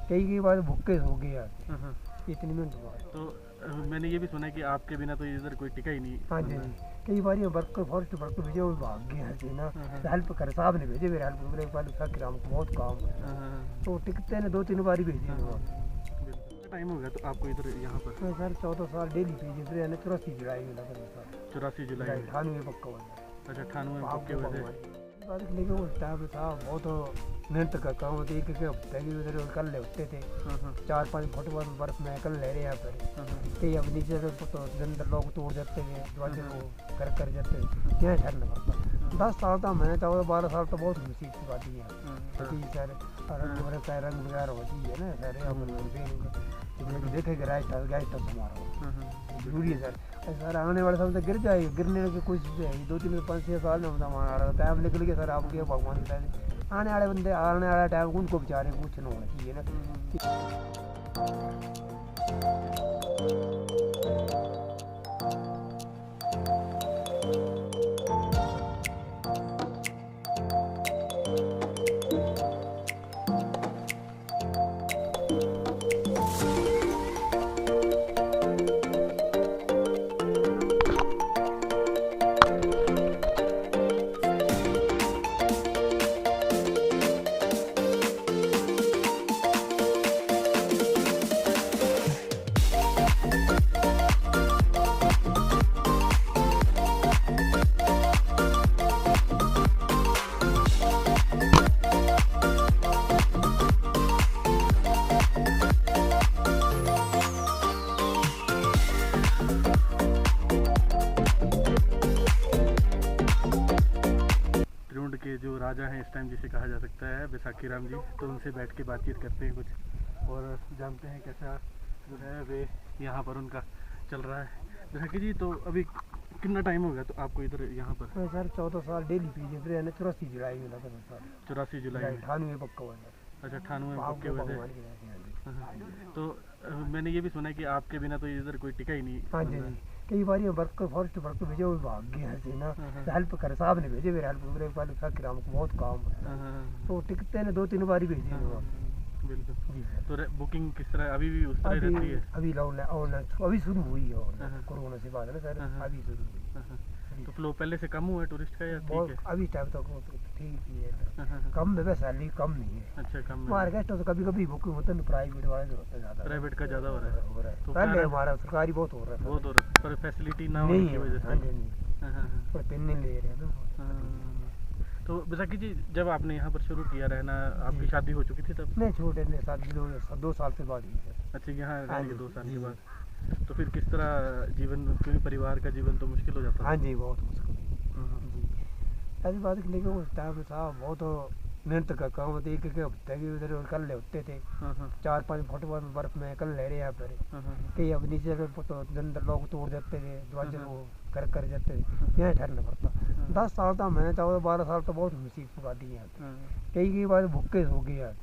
कई बार भुक्के सो गए यार, इतनी मिनट बाद। तो मैंने ये भी सुना है कि आपके बिना तो इधर कोई टिका ही नहीं। हाँ जी, कई बार वर्कर फॉरेस्ट वर्कर भेजे वो भाग गए हैं जी ना, हेल्प कर साहब ने भेजे मेरे हेल्प मेरे पास फकीराम को बहुत काम है, तो टिकते ने 2-3 बार भेजे। टाइम हो गया तो आपको इधर यहाँ पर? सर 14 साल डेली भेजे, फिर 84 जुलाई में लगा सर। 84 जुलाई 98 पक्का हुआ। अच्छा 98 पक्के हुए थे। लेकिन उस टाइम था बहुत मेहनत का काम होती है, क्योंकि हफ्ते भी उधर कल ले होते थे, 4-5 फुट बर्फ में कल ले रहे हैं पर कई अब नीचे तो अंदर लोग तोड़ जाते थे, दरवाजे वो कर जाते थे, यहाँ ठहरना पड़ता। 10 साल था मैंने, 14-12 साल तो बहुत मुसीबत की बात है सर। रंग वगैरह होती है ना सर, देखेगा राइट हमारा जरूरी है सर आने वाले साल तक गिर जाएगा, गिरने की कोशिश है 2-3-5-6 साल में हमारा टाइम निकल गया सर। आपके भगवान की आने वाले बंदे आने वाला टाइम उनको बेचारे कुछ ना होना चाहिए ना। के जो राजा हैं इस टाइम जिसे कहा जा सकता है बैसाखी राम जी, तो उनसे बैठ के बातचीत करते हैं कुछ और जानते हैं कैसा जो है वे यहाँ पर उनका चल रहा है। बैसाखी जी तो अभी कितना टाइम हो गया तो आपको इधर यहाँ पर? सर 14 साल डेली भेजे, फिर 84 जुलाई में लगा सर। 84 जुलाई 98 पक्का हुआ सर। अच्छा 98 पक्के हुए थे। तो मैंने ये भी सुना है कि आपके बिना तो इधर कोई टिका ही नहीं। हाँ जी, कई बार वर्कर फॉरेस्ट वर्कर भेजे वो भाग गए हैं जी ना, हेल्प कर साहब ने भेजे मेरे हेल्प मेरे पास फकीराम को बहुत काम है, तो टिकते ने 2-3 बार भेजे। बिल्कुल जी। तो बुकिंग किस तरह अभी भी उस तरह रहती है? अभी ऑनलाइन अभी शुरू हुई है कोरोना से बाद ना सर, अभी शुरू हुई। तो फ्लो पहले से कम हुआ है टूरिस्ट का या ठीक है? अभी टाइम तक ठीक ही है, कम है वैसे सैलरी कम नहीं है। अच्छा कम है। हमारे गेस्ट तो कभी कभी बुकिंग होता है, प्राइवेट वाले से होता है ज़्यादा, प्राइवेट का ज़्यादा हो रहा है। तो पहले हमारा सरकारी बहुत हो रहा है, बहुत हो रहा है पर फैसिलिटी ना होने की वजह से पर पेन नहीं ले रहे हैं ना। तो बैसाखी जी जब आपने यहाँ पर शुरू किया रहना, आपकी शादी हो चुकी थी तब? नहीं, छोटे ने शादी 2 साल के बाद ही। अच्छा यहाँ रहने के 2 साल के बाद, तो फिर किस तरह जीवन, क्योंकि परिवार का जीवन तो मुश्किल हो जाता है। हाँ जी, बहुत मुश्किल जी। ऐसी बात लेकिन उस टाइम था बहुत मेहनत का काम होती है, क्योंकि हफ्ते भी उधर कल ले होते थे, 4-5 फुट बर्फ में कल ले रहे हैं पर कई अब नीचे तो अंदर लोग तोड़ जाते थे, दरवाजे वो कर जाते थे, यहाँ ठहरना पड़ता। 10 साल था मैंने, 14-12 साल तो बहुत मुसीबत की बात है। कई बार भुक्के सो गए यार,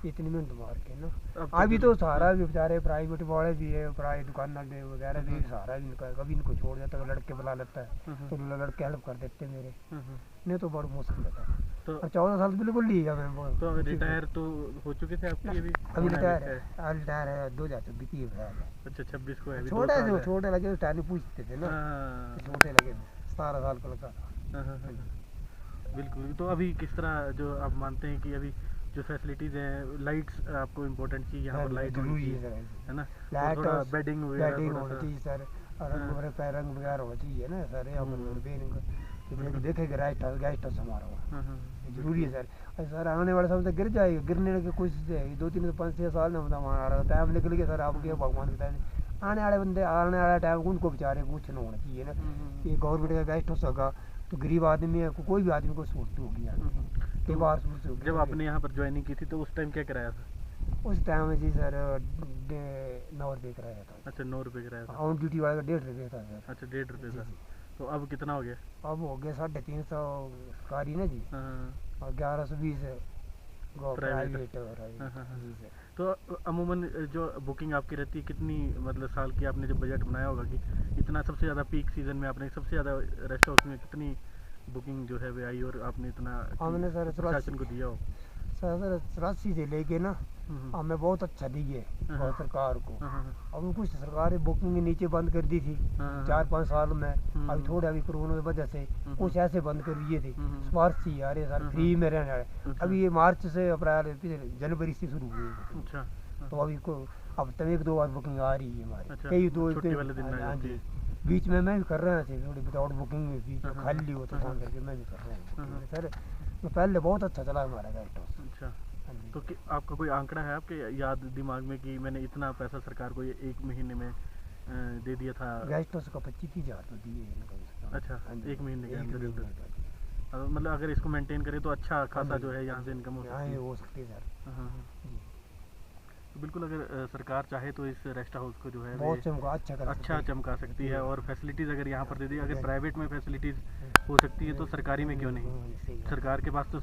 इतनी मिनट मार के ना। अभी तो सहारा भी बेचारे प्राइवेट वाले भी है, प्राइवेट दुकान वगैरह भी सहारा भी कभी इनको छोड़ जाता है, लड़के बुला लेता है तो लड़के हेल्प कर देते मेरे, नहीं तो बहुत मुश्किल होता है। तो 14 साल बिल्कुल ली है मैं। तो रिटायर तो हो चुके थे आपके? अभी रिटायर है 2026 है। अच्छा 26 को है। छोटे लगे उस टाइम पूछते थे ना, छोटे लगे 17 साल का लगा। बिल्कुल। तो अभी किस तरह जो आप मानते हैं कि अभी जो फैसिलिटीज़ हैं, लाइट्स आपको इम्पोर्टेंट चाहिए यहाँ पर, लाइट जरूरी है ना, लाइट और बेडिंग वगैरह होनी चाहिए सर, रंग वगैरह होना चाहिए ना सर, देखेगा राइट हमारा जरूरी है सर। आने वाले साल तक गिर जाएगा, गिरने की कोशिश है 2-3-5-6 साल में हमारा टाइम निकल गया सर। आपके भगवान की आने वाले बंदे आने वाला टाइम उनको बेचारे कुछ ना होना चाहिए ना, कि गवर्नमेंट का गेस्ट हाउस होगा तो गरीब आदमी है, कोई भी आदमी को सूरत होगी यार। कई बार जब आपने यहाँ पर ज्वाइनिंग की थी तो उस टाइम क्या कराया था? उस टाइम में जी सर 9 रुपये कराया था। अच्छा 9 रुपये कराया था। ऑन ड्यूटी वाले का 1.5 रुपये था सर। अच्छा 1.5 रुपये था। तो अब कितना हो गया? अब हो गया 350 सरकारी ना जी, और 1120 प्राइवेट जी सर। तो अमूमन जो बुकिंग आपकी रहती है कितनी, मतलब साल की आपने जब बजट बनाया होगा कि इतना, सबसे ज़्यादा पीक सीजन में आपने सबसे ज़्यादा रेस्ट हाउस में कितनी बुकिंग जो है वे आई और आपने इतना हमने सर प्रशासन को दिया हो? सर 84 से लेके ना हमें बहुत अच्छा दिए और सरकार को। अब कुछ सरकार बुकिंग नीचे बंद कर दी थी 4-5 साल में। अभी थोड़े अभी कोरोना की वजह से कुछ ऐसे बंद कर दिए थे। सिफारिश ही आ रही है सर, फ्री में रहने वाले। अभी ये मार्च से अप्रैल जनवरी से शुरू हुई। अच्छा। तो अभी को अब तक 1-2 बार बुकिंग आ रही है हमारी। अच्छा, कई दो छुट्टी वाले दिन आ जाती है। बीच में मैं भी कर रहा था थोड़ी विदाउट बुकिंग में, बीच में खाली हो तो फोन करके मैं भी कर रहा हूँ सर। तो पहले बहुत अच्छा चला हमारा गेस्ट हाउस। अच्छा, तो आपका कोई आंकड़ा है आपके याद दिमाग में कि मैंने इतना पैसा सरकार को ये 1 महीने में दे दिया था? गेस्ट हाउस का 25,000 तो दिए इनको। अच्छा, 1 महीने के अंदर मतलब अगर इसको मेंटेन करें तो अच्छा खासा जो है यहाँ से इनकम हो सकती है सर। तो बिल्कुल अगर सरकार चाहे तो इस रेस्ट हाउस को जो है अच्छा चमका सकती है और फैसिलिटीज़ अगर यहाँ पर दे दी। अगर प्राइवेट में फैसिलिटीज़ हो सकती है तो सरकारी में क्यों नहीं? सरकार के पास तो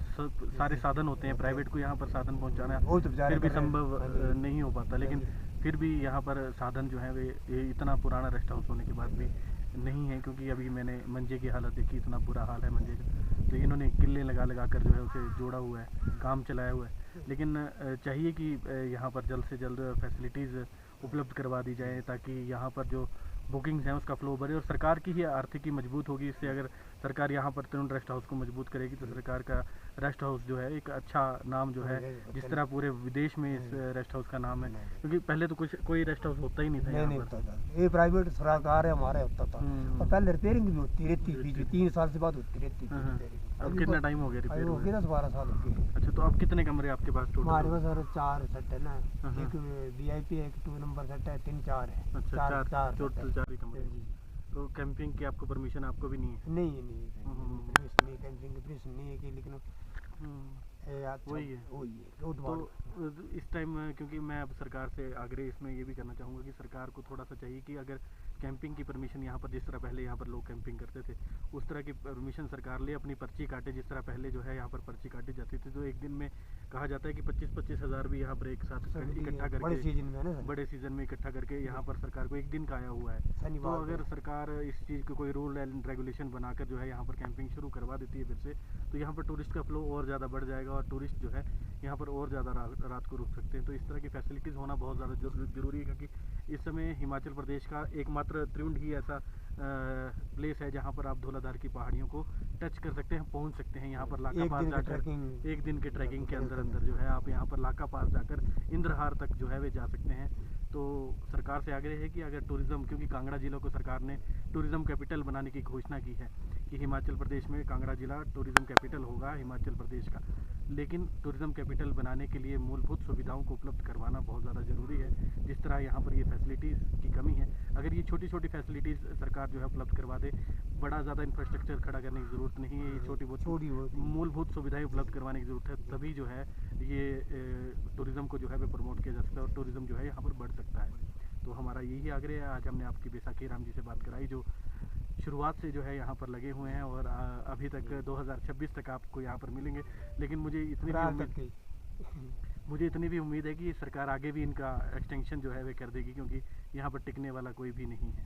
सारे साधन होते हैं, प्राइवेट को यहाँ पर साधन पहुँचाना फिर भी संभव नहीं हो पाता। लेकिन फिर भी यहाँ पर साधन जो है वे इतना पुराना रेस्ट हाउस होने के बाद भी नहीं है, क्योंकि अभी मैंने मंजे की हालत देखी, इतना बुरा हाल है मंजे का। तो इन्होंने किले लगा कर जो है उसे जोड़ा हुआ है, काम चलाया हुआ है। लेकिन चाहिए कि यहाँ पर जल्द से जल्द फैसिलिटीज़ उपलब्ध करवा दी जाए ताकि यहाँ पर जो बुकिंग्स हैं उसका फ्लो बढ़े और सरकार की ही आर्थिकी मजबूत होगी। इससे अगर सरकार यहाँ पर तरुण रेस्ट हाउस को मजबूत करेगी तो सरकार का रेस्ट हाउस जो है एक अच्छा नाम जो है, जिस तरह पूरे विदेश में इस रेस्ट हाउस का नाम है, क्योंकि पहले तो कोई रेस्ट हाउस होता ही नहीं था यहाँ पर। ये प्राइवेट सरकार है हमारे होता था और पहले रिपेयरिंग भी होती रहती थी, 3 साल से बाद होती रहती थी। अब कितना टाइम हो गया रिपेयर हो गया? 10-12 साल हो गए। अच्छा, तो अब कितने कमरे आपके पास टोटल? हमारे पास सर 4 सेट है ना, एक VIP है, एक 2 नंबर सेट है, 3-4 है। अच्छा, 4 टोटल 4 ही कमरे। तो कैंपिंग की आपको परमिशन आपको भी नहीं है? नहीं कैंपिंग की परमिशन नहीं है कि, लेकिन वही है तो इस टाइम क्योंकि मैं अब सरकार से आग्रह इसमें ये भी करना चाहूँगा कि सरकार को थोड़ा सा चाहिए कि अगर कैंपिंग की परमिशन यहाँ पर, जिस तरह पहले यहाँ पर लोग कैंपिंग करते थे उस तरह की परमिशन सरकार ले, अपनी पर्ची काटे। जिस तरह पहले जो है यहाँ पर पर्ची काटी जाती थी, तो एक दिन में कहा जाता है कि 25-25 हज़ार भी यहाँ पर एक साथ इकट्ठा करके बड़े सीजन में इकट्ठा करके यहाँ पर सरकार को एक दिन का आया हुआ है। तो अगर सरकार इस चीज़ को कोई रूल एंड रेगुलेशन बनाकर जो है यहाँ पर कैंपिंग शुरू करवा देती है फिर से, तो यहाँ पर टूरिस्ट का फ्लो और ज़्यादा बढ़ जाएगा और टूरिस्ट जो है यहाँ पर और ज़्यादा रात को रुक सकते हैं। तो इस तरह की फैसिलिटीज़ होना बहुत ज़्यादा ज़रूरी है, क्योंकि इस समय हिमाचल प्रदेश का एकमात्र त्रिउंड ही ऐसा प्लेस है जहाँ पर आप धौलाधार की पहाड़ियों को टच कर सकते हैं, पहुँच सकते हैं। यहाँ पर लाका पास जाकर एक दिन के ट्रैकिंग के अंदर जो है आप यहाँ पर लाका पास जाकर इंद्रहार तक जो है वे जा सकते हैं। तो सरकार से आग्रह है कि अगर टूरिज़्म, क्योंकि कांगड़ा जिला को सरकार ने टूरिज़्म कैपिटल बनाने की घोषणा की है कि हिमाचल प्रदेश में कांगड़ा जिला टूरिज़्म कैपिटल होगा हिमाचल प्रदेश का, लेकिन टूरिज़्म कैपिटल बनाने के लिए मूलभूत सुविधाओं को उपलब्ध करवाना बहुत ज़्यादा ज़रूरी है। जिस तरह यहाँ पर ये फैसिलिटीज़ की कमी है, अगर ये छोटी छोटी फैसिलिटीज़ सरकार जो है उपलब्ध करवा दे, बड़ा ज़्यादा इंफ्रास्ट्रक्चर खड़ा करने की ज़रूरत नहीं है, ये छोटी बहुत मूलभूत सुविधाएं उपलब्ध करवाने की ज़रूरत है, तभी जो है ये टूरिज़्म को जो है प्रमोट किया जा सकता है और टूरिज़्म जो है यहाँ पर बढ़ सकता है। तो हमारा यही आग्रह है। आज हमने आपकी बैसाखी राम जी से बात कराई, जो शुरुआत से जो है यहाँ पर लगे हुए हैं और अभी तक 2026 तक आपको यहाँ पर मिलेंगे। लेकिन मुझे इतनी भी उम्मीद है कि सरकार आगे भी इनका एक्सटेंशन जो है वे कर देगी, क्योंकि यहाँ पर टिकने वाला कोई भी नहीं है।